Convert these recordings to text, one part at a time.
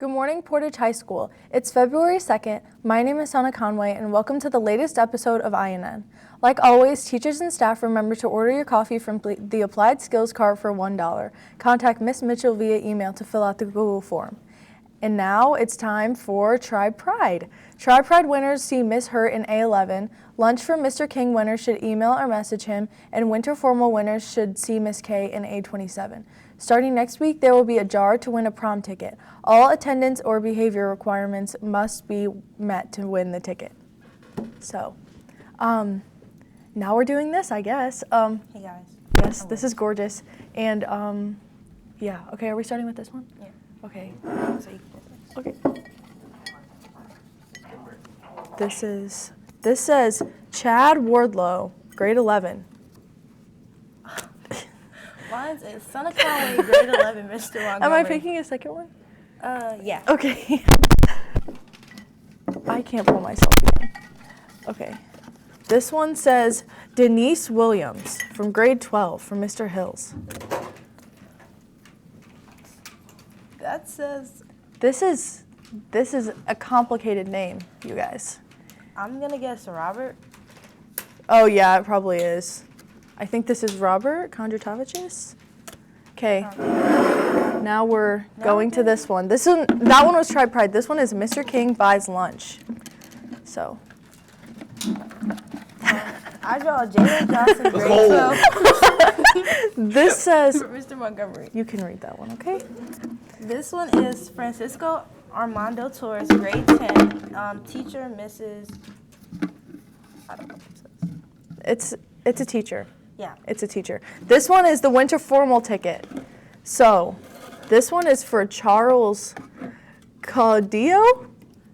Good morning, Portage High School. It's February 2nd. My name is Sana Conway, and welcome to the latest episode of INN. Like always, teachers and staff remember to order your coffee from the Applied Skills cart for $1. Contact Miss Mitchell via email to fill out the Google form. And now it's time for Tribe Pride. Tribe Pride winners see Miss Hurt in A11. Lunch for Mr. King winners should email or message him, and Winter Formal winners should see Miss K in A27. Starting next week, there will be a jar to win a prom ticket. All attendance or behavior requirements must be met to win the ticket. So, now we're doing this, I guess. Hey guys. Yes, this is gorgeous. And, yeah, okay, are we starting with this one? Yeah. Okay. So you can go first. Okay. This says Chad Wardlow, grade 11. Mine is Sana Conway, grade 11, Mr. Montgomery. Am I picking a second one? Yeah. Okay. I can't pull myself in. Okay. This one says Denise Williams from grade 12 from Mr. Hills. That says, This is a complicated name, you guys. I'm gonna guess Robert. Oh yeah, it probably is. I think this is Robert Kondratovic's. Okay. Now we're going to this one. That one was Tribe Pride. This one is Mr. King buys lunch. So. I draw Jalen Johnson, grade 12. This says. Mr. Montgomery. You can read that one, okay? This one is Francisco Armando Torres, grade 10. Teacher, Mrs. I don't know what it says. It's a teacher. Yeah. It's a teacher. This one is the Winter Formal ticket. So, this one is for Charles Caudillo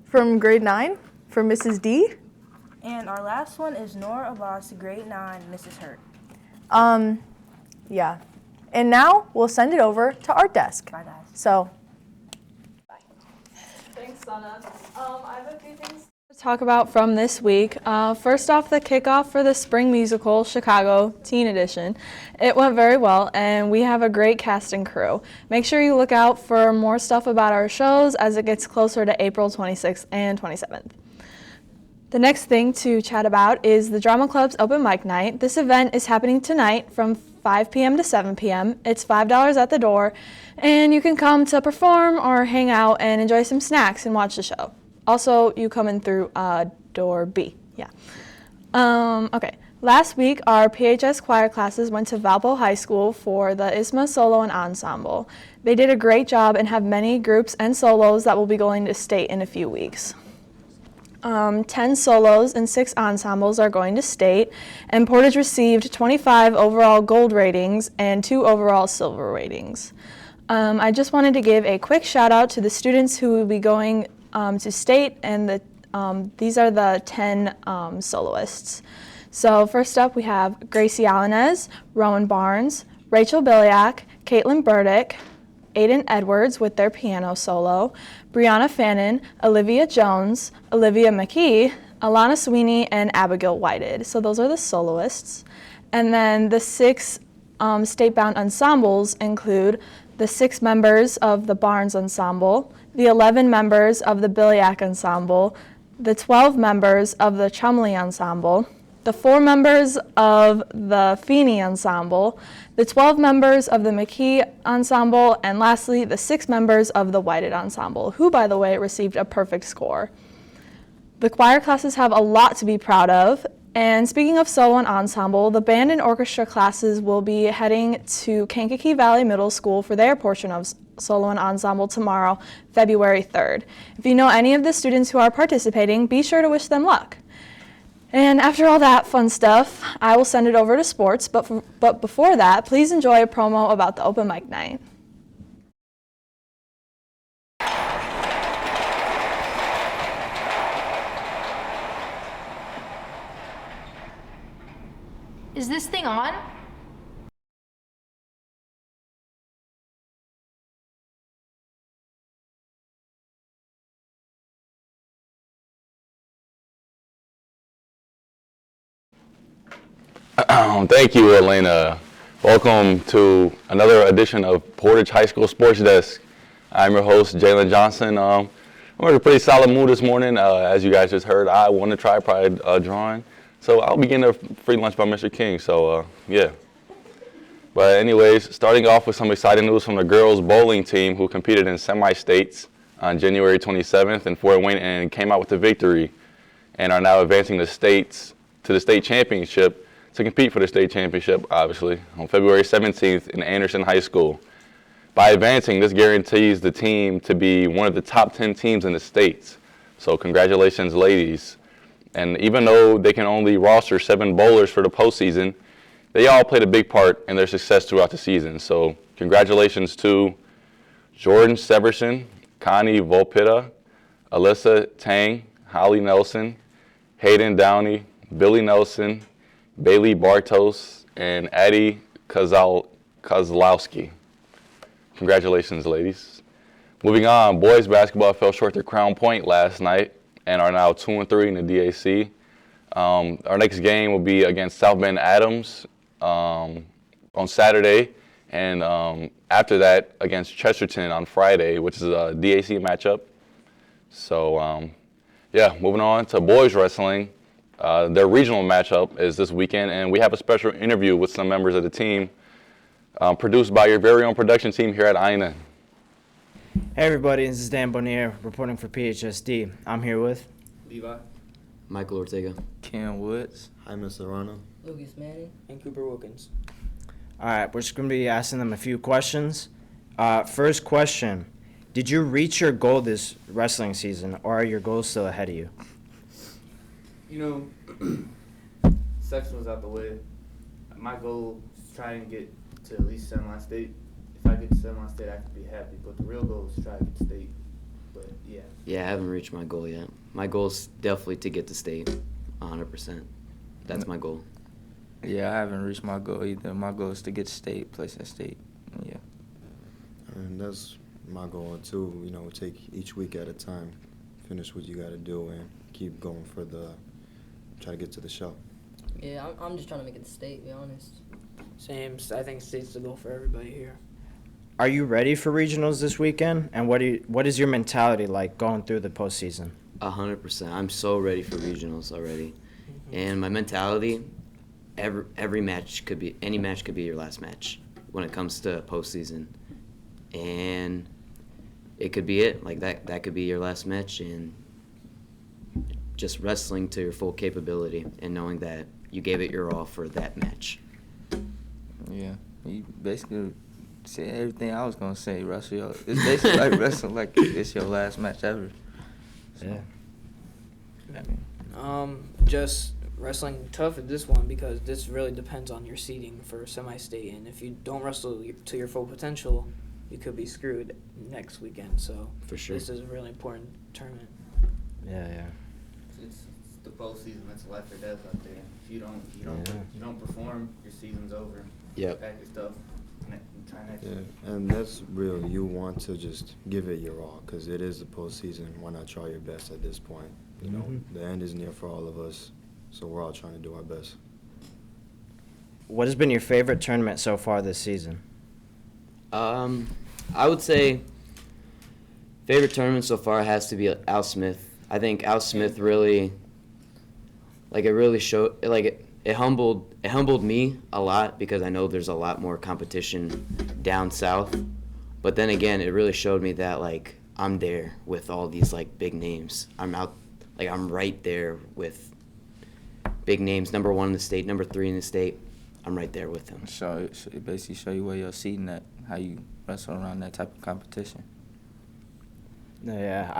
from grade 9 from Mrs. D. And our last one is Nora Abbas, grade 9, Mrs. Hurt. Yeah. And now we'll send it over to Art Desk. Bye, guys. So, Thanks, Sana. I have a few things to talk about from this week. First off, the kickoff for the spring musical, Chicago Teen Edition. It went very well, and we have a great cast and crew. Make sure you look out for more stuff about our shows as it gets closer to April 26th and 27th. The next thing to chat about is the Drama Club's open mic night. This event is happening tonight from 5 p.m. to 7 p.m. It's $5 at the door, and you can come to perform or hang out and enjoy some snacks and watch the show. Also, you come in through door B. Yeah. Okay. Last week, our PHS choir classes went to Valpo High School for the ISMA Solo and Ensemble. They did a great job and have many groups and solos that will be going to state in a few weeks. 10 solos and 6 ensembles are going to state, and Portage received 25 overall gold ratings and 2 overall silver ratings. I just wanted to give a quick shout out to the students who will be going to state, and these are the 10 soloists. So first up we have Gracie Allenez, Rowan Barnes, Rachel Biliak, Caitlin Burdick, Aiden Edwards with their piano solo, Brianna Fannin, Olivia Jones, Olivia McKee, Alana Sweeney, and Abigail Whited. So those are the soloists. And then the 6 state-bound ensembles include the 6 members of the Barnes Ensemble, the 11 members of the Biliak Ensemble, the 12 members of the Chumley Ensemble, the 4 members of the Feeney Ensemble, the 12 members of the McKee Ensemble, and lastly, the 6 members of the Whited Ensemble, who, by the way, received a perfect score. The choir classes have a lot to be proud of, and speaking of solo and ensemble, the band and orchestra classes will be heading to Kankakee Valley Middle School for their portion of solo and ensemble tomorrow, February 3rd. If you know any of the students who are participating, be sure to wish them luck. And after all that fun stuff, I will send it over to sports, but before that, please enjoy a promo about the open mic night. Is this thing on? Thank you, Elaina. Welcome to another edition of Portage High School Sports Desk. I'm your host, Jalen Johnson. I'm in a pretty solid mood this morning. As you guys just heard, I want to try Pride drawing. So I'll be getting a free lunch by Mr. King. So, yeah. But anyways, starting off with some exciting news from the girls bowling team who competed in semi-states on January 27th in Fort Wayne and came out with a victory and are now advancing the states to the state championship to compete for the state championship, obviously, on February 17th in Anderson High School. By advancing, this guarantees the team to be one of the top 10 teams in the states. So congratulations, ladies. And even though they can only roster 7 bowlers for the postseason, they all played a big part in their success throughout the season. So congratulations to Jordan Severson, Connie Volpita, Alyssa Tang, Holly Nelson, Hayden Downey, Billy Nelson, Bailey Bartos, and Addie Kozlowski. Congratulations, ladies. Moving on, boys basketball fell short to Crown Point last night and are now 2-3 in the DAC. Our next game will be against South Bend Adams on Saturday, and after that against Chesterton on Friday, which is a DAC matchup. So, yeah, moving on to boys wrestling. Their regional matchup is this weekend, and we have a special interview with some members of the team produced by your very own production team here at Elaina. Hey everybody, this is Dan Bonnier reporting for PHSD. I'm here with Levi, Michael Ortega, Cam Woods, Jaime Serrano, Lucas Manning, and Cooper Wilkins. All right, we're just going to be asking them a few questions. First question, did you reach your goal this wrestling season, or are your goals still ahead of you? You know, section was out the way. My goal is to try and get to at least semi-state. If I get to semi-state, I could be happy. But the real goal is to try to get to state. But, yeah. Yeah, I haven't reached my goal yet. My goal is definitely to get to state, 100%. That's my goal. Yeah, I haven't reached my goal either. My goal is to get to state, place at state. Yeah. And that's my goal too. You know, take each week at a time, finish what you got to do, and keep going for try to get to the show. Yeah, I'm just trying to make it to state, to be honest. Same. I think state's the goal for everybody here. Are you ready for regionals this weekend? And what is your mentality like going through the postseason? 100%. I'm so ready for regionals already. And my mentality, any match could be your last match when it comes to postseason. And it could be it. Like that could be your last match, and just wrestling to your full capability and knowing that you gave it your all for that match. Yeah. You basically said everything I was going to say, Russell. It's basically like wrestling like it's your last match ever. So, Yeah. Just wrestling tough at this one because this really depends on your seeding for semi-state, and if you don't wrestle to your full potential, you could be screwed next weekend. So For sure. This is a really important tournament. Yeah. It's the postseason. It's life or death out there. If you don't perform, your season's over. Yep. Pack your stuff. Try next Yeah, week. and that's real. You want to just give it your all because it is the postseason. Why not try your best at this point? You know, the end is near for all of us, so we're all trying to do our best. What has been your favorite tournament so far this season? I would say favorite tournament so far has to be Al Smith. I think Al Smith really showed, it humbled me a lot because I know there's a lot more competition down south. But then again, it really showed me that, like, I'm there with all these, like, big names. I'm right there with big names, number 1 in the state, number 3 in the state. I'm right there with them. So it basically show you where you're seating at, how you wrestle around that type of competition. Yeah,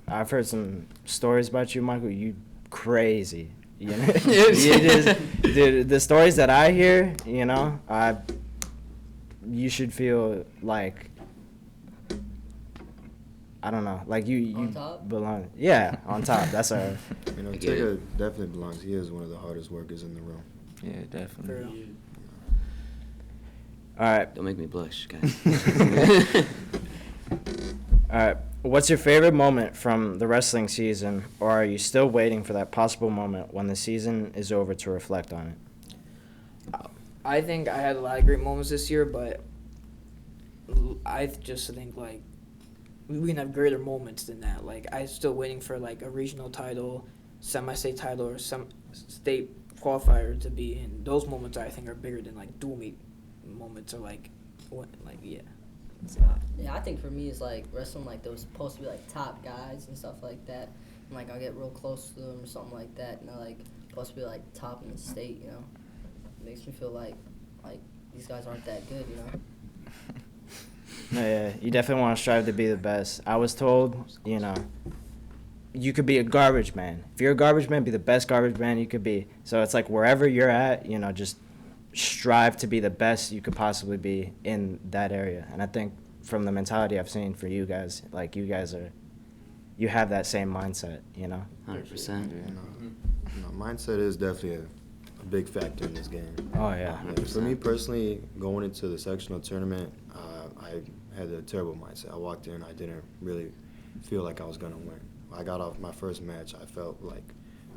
I've heard some stories about you, Michael. You crazy. You know? Dude, the stories that I hear, you know, you should feel like, I don't know, like you On top? belong. Yeah, on top. That's a. You know, I get Tigger it. definitely belongs. He is one of the hardest workers in the room. Yeah, definitely. All right. Don't make me blush, guys. All right. What's your favorite moment from the wrestling season, or are you still waiting for that possible moment when the season is over to reflect on it? I think I had a lot of great moments this year, but I just think, like, we can have greater moments than that. Like, I'm still waiting for like a regional title, semi-state title, or some state qualifier to be. And those moments I think are bigger than like dual meet moments, or like, what, like yeah. Yeah, I think for me it's like wrestling like those supposed to be like top guys and stuff like that. And like I'll get real close to them or something like that, and they're like supposed to be like top in the state, you know. It makes me feel like these guys aren't that good, you know. Yeah, you definitely want to strive to be the best. I was told, you know, you could be a garbage man. If you're a garbage man, be the best garbage man you could be. So it's like wherever you're at, you know, just strive to be the best you could possibly be in that area. And I think from the mentality I've seen for you guys, like you guys you have that same mindset, you know? 100%. Mindset is definitely a big factor in this game. Oh, yeah. For me personally, going into the sectional tournament, I had a terrible mindset. I walked in, I didn't really feel like I was going to win. I got off my first match, I felt like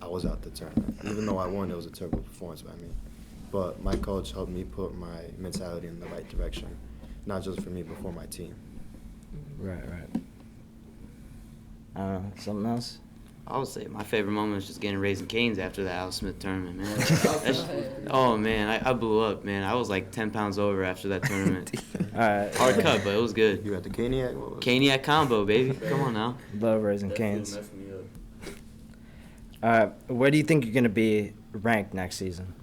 I was out the tournament. Even though I won, it was a terrible performance by me. But my coach helped me put my mentality in the right direction, not just for me, but for my team. Right. Something else? I would say my favorite moment was just getting Raising Cane's after the Al Smith tournament, man. Oh, man, I blew up, man. I was like 10 pounds over after that tournament. All right. Hard cut, but it was good. You got the Caniac? Caniac combo, baby. Come on now. Love Raising Cane's. Where do you think you're going to be ranked next season?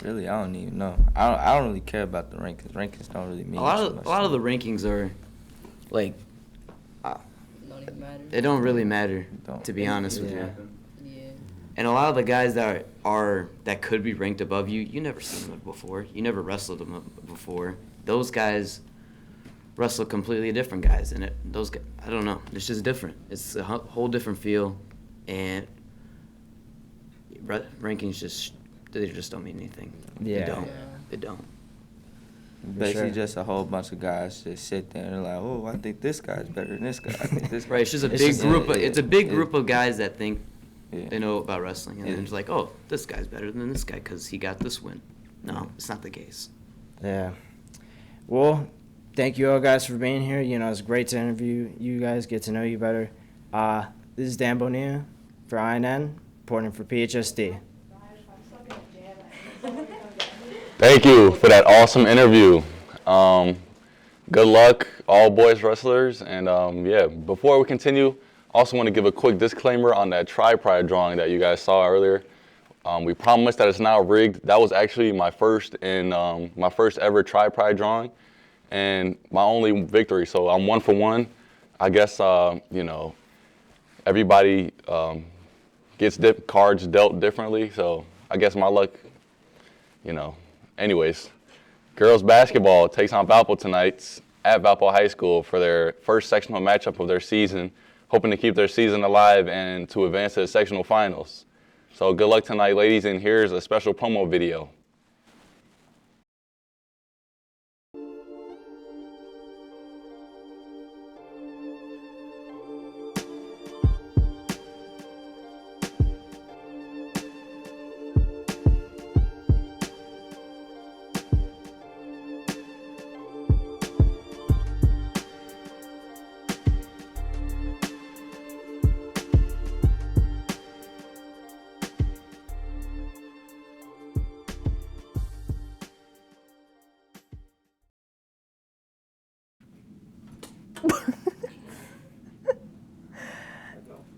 Really, I don't even know. I don't really care about the rankings. Rankings don't really mean A lot of the rankings are, like, Don't even matter. they don't really matter, to be honest with you. Yeah. And a lot of the guys that could be ranked above you, you never seen them before. You never wrestled them before. Those guys wrestle completely different guys, and those guys, I don't know. It's just different. It's a whole different feel, and rankings they just don't mean anything. Yeah. They don't. Basically, just a whole bunch of guys just sit there and they're like, oh, I think this guy's better than this guy. I think this Right. It's just a big group. It's a big group of guys that think they know about wrestling, and they're just like, oh, this guy's better than this guy because he got this win. No, it's not the case. Yeah. Well, thank you all guys for being here. You know, it's great to interview you guys, get to know you better. This is Dan Bonilla for INN, reporting for PHSD. Thank you for that awesome interview. Good luck, all boys wrestlers. And yeah, before we continue, also want to give a quick disclaimer on that tri-pride drawing that you guys saw earlier. We promise that it's not rigged. That was actually my first ever tri-pride drawing and my only victory. So I'm 1 for 1. I guess, you know, everybody gets cards dealt differently. So I guess my luck, you know. Anyways, girls basketball takes on Valpo tonight at Valpo High School for their first sectional matchup of their season, hoping to keep their season alive and to advance to the sectional finals. So good luck tonight, ladies, and here's a special promo video.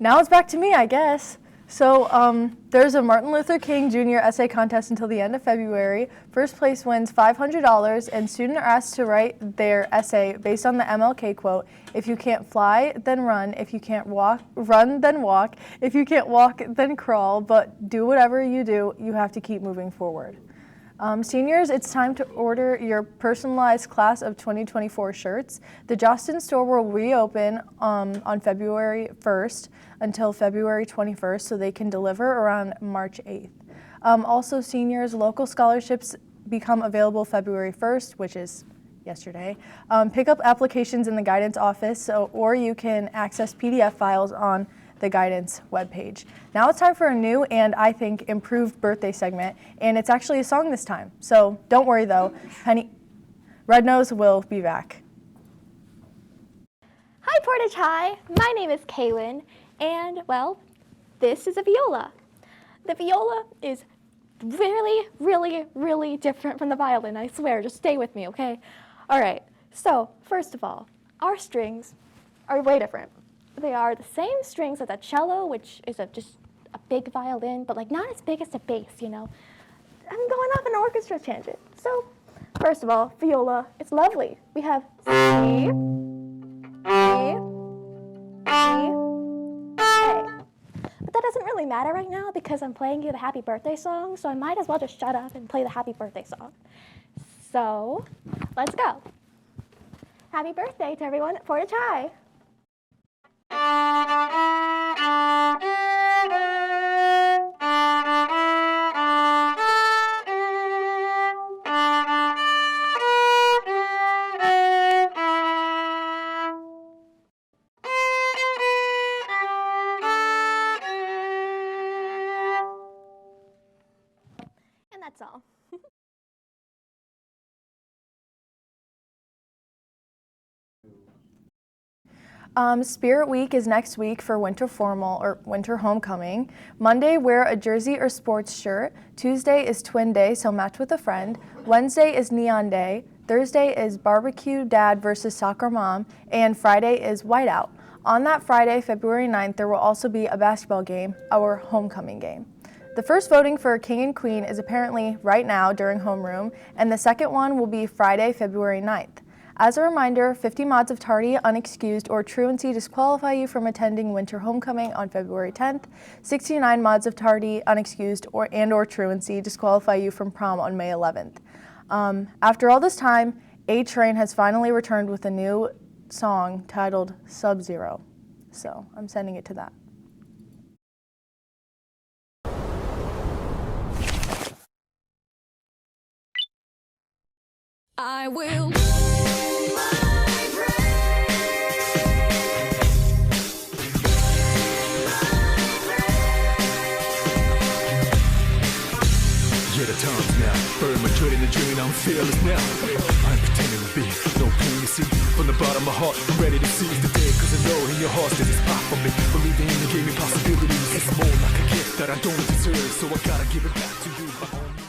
Now it's back to me, I guess. So there's a Martin Luther King Jr. essay contest until the end of February. First place wins $500, and students are asked to write their essay based on the MLK quote, "If you can't fly, then run. If you can't run, then walk. If you can't walk, then crawl. But do whatever you do, you have to keep moving forward." Seniors, it's time to order your personalized class of 2024 shirts. The Jostin store will reopen on February 1st until February 21st, so they can deliver around March 8th. Also, seniors, local scholarships become available February 1st, which is yesterday. Pick up applications in the guidance office, or you can access PDF files on the guidance webpage. Now it's time for a new and I think improved birthday segment, and it's actually a song this time. So don't worry though, Red Nose will be back. Hi, Portage High. My name is Kaylin, and, well, this is a viola. The viola is really, really, really different from the violin, I swear. Just stay with me, okay? All right, so first of all, our strings are way different. They are the same strings as a cello, which is just a big violin, but like not as big as the bass, you know? I'm going off an orchestra tangent. So, first of all, viola, it's lovely. We have C, E, E, A. But that doesn't really matter right now because I'm playing you the happy birthday song, so I might as well just shut up and play the happy birthday song. So, let's go. Happy birthday to everyone at Portage High. And that's all. Spirit Week is next week for winter formal or winter homecoming. Monday, wear a jersey or sports shirt. Tuesday is twin day, so match with a friend. Wednesday is neon day. Thursday is barbecue dad versus soccer mom. And Friday is whiteout. On that Friday, February 9th, there will also be a basketball game, our homecoming game. The first voting for king and queen is apparently right now during homeroom, and the second one will be Friday, February 9th. As a reminder, 50 mods of tardy, unexcused, or truancy disqualify you from attending winter homecoming on February 10th. 69 mods of tardy, unexcused, or truancy disqualify you from prom on May 11th. After all this time, A-Train has finally returned with a new song titled Sub-Zero. So I'm sending it to that. I will. Yeah, the time's now. Burn my dread in the drain, I'm fearless now. I'm pretending to be no pain, you see. From the bottom of my heart, I'm ready to seize the day. Cause I know in your heart there's a spot for me. Believing in you gave me possibilities. It's more like a gift that I don't deserve. So I gotta give it back to you by all means.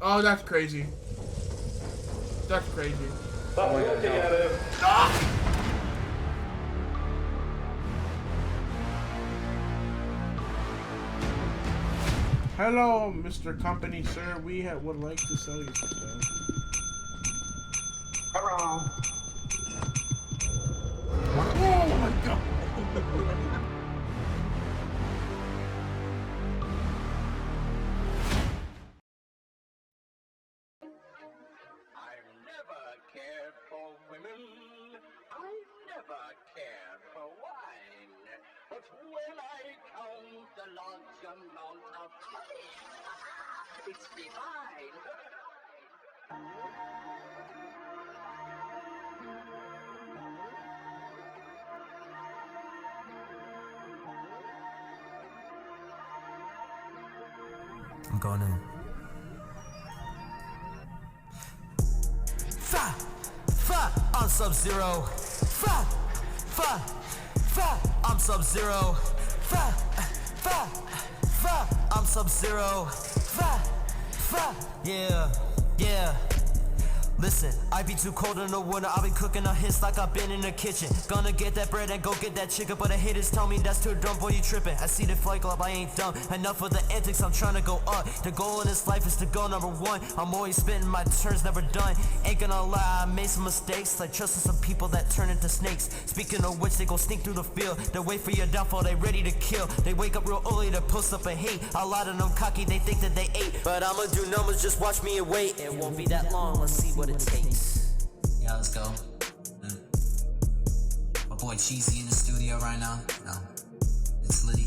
Oh, that's crazy. That's crazy. Hello, Mr. Company, sir. We would like to sell you some stuff. Hello. Oh my god. It's divine. I'm going in. I'm Sub-Zero. I'm Sub-Zero. I'm Sub-Zero. Yeah. Listen, I be too cold in the winter, I be cooking on hits like I've been in the kitchen. Gonna get that bread and go get that chicken, but the haters tell me that's too dumb, boy, you tripping. I see the flight club, I ain't dumb. Enough of the antics, I'm trying to go up. The goal in this life is to go number one. I'm always spitting, my turns never done. Ain't gonna lie, I made some mistakes, like trusting some people that turn into snakes. Speaking of which, they go sneak through the field. They wait for your downfall, they ready to kill. They wake up real early to post up a hate. A lot of them cocky, they think that they ate. But I'ma do numbers, just watch me and wait. It won't be that long, let's see what it takes. Yeah, let's go. My boy Cheesy in the studio right now. No, it's Liddy.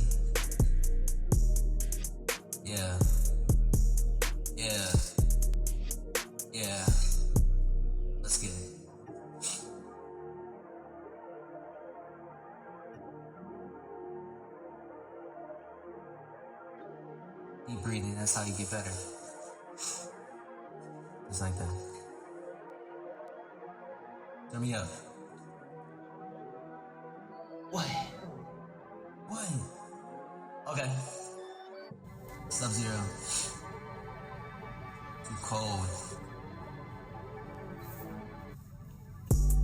Yeah. Yeah. Yeah. Let's get it. Keep breathing, that's how you get better. Just like that. Turn me up. What? Okay. Sub-Zero. Too cold.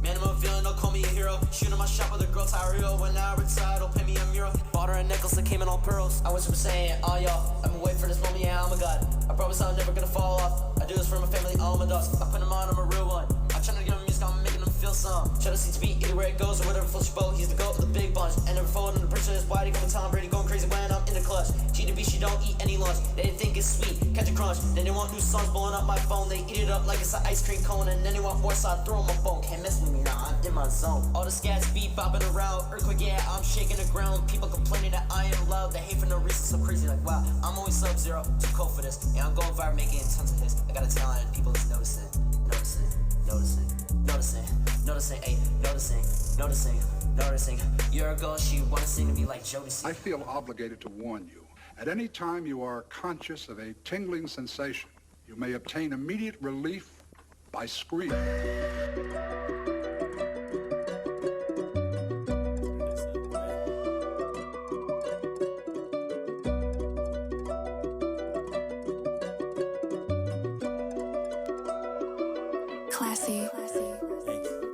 Man, I'm a villain, don't call me a hero. Shooting my shot with a girl Tyra Hill. When I retire, don't pay me a mural. Bought her a necklace that came in all pearls. I wish I'm saying, oh y'all, I've been waiting for this moment, yeah, I'm a god. I promise I'm never gonna fall off. I do this for my family, all my dogs. I put them on, I'm a real one. I'm trying to give them music, I'm making them feel some. Try to see to be anywhere it goes or whatever floats your boat. He's the goat of the big bunch. And never folding the pressure is why they come with Tom Brady going crazy when I'm in the clutch. GDB, she don't eat any lunch. They think it's sweet, catch a crunch. Then they want new songs blowing up my phone. They eat it up like it's an ice cream cone. And then they want more, so I throw 'em my phone. Can't mess with me now, I'm in my zone. All the scats beat bopping around. Earthquake, yeah, I'm shaking the ground. People complaining that I am loud. They hate for no reason, so crazy like wow. I'm always Sub-Zero, too cold for this. Yeah, I'm going viral, making tons of hits. I got a talent and people is noticing. Noticing. You're a girl, she wanna sing to me like Jodeci. I feel obligated to warn you. At any time you are conscious of a tingling sensation, you may obtain immediate relief by screaming. Classy.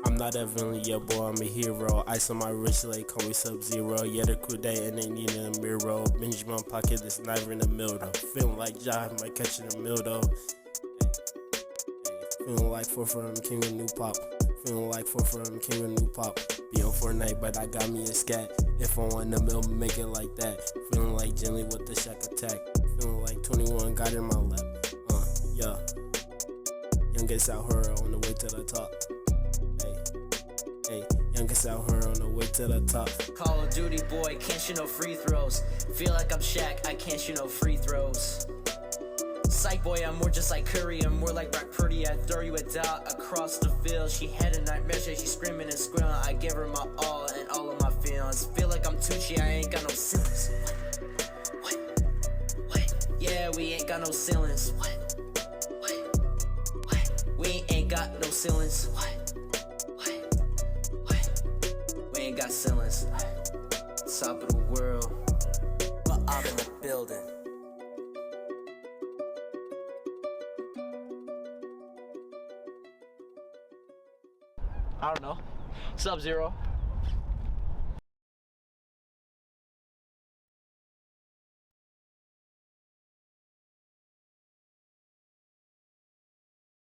I'm not evidently your boy, I'm a hero. Ice on my wrist, like call me Sub-Zero. Yeah, the crew day and they need a mirror. Benjamin pocket, it's never in the middle though. Feeling like Jive, might catch in the middle though. Feeling like 4 for them, king of new pop. Feeling like 4 for them, king of new pop. Be on Fortnite, but I got me a scat. If I want the mill, make it like that. Feeling like Jenny with the Shack attack. Feeling like 21 got in my lap. Yeah. Youngest out here on the way to the top. Hey, youngest out here on the way to the top. Call of Duty boy, can't shoot no free throws. Feel like I'm Shaq, I can't shoot no free throws. Psych boy, I'm more just like Curry, I'm more like Brock Purdy. I throw you a dot across the field. She had a nightmare, she's screaming and squealing. I give her my all and all of my feelings. Feel like I'm Tucci, I ain't got no ceilings. What? Yeah, we ain't got no ceilings. What? We ain't got no ceilings. What? We ain't got ceilings. Top of the world, but I'm in the building. I don't know. Sub-Zero.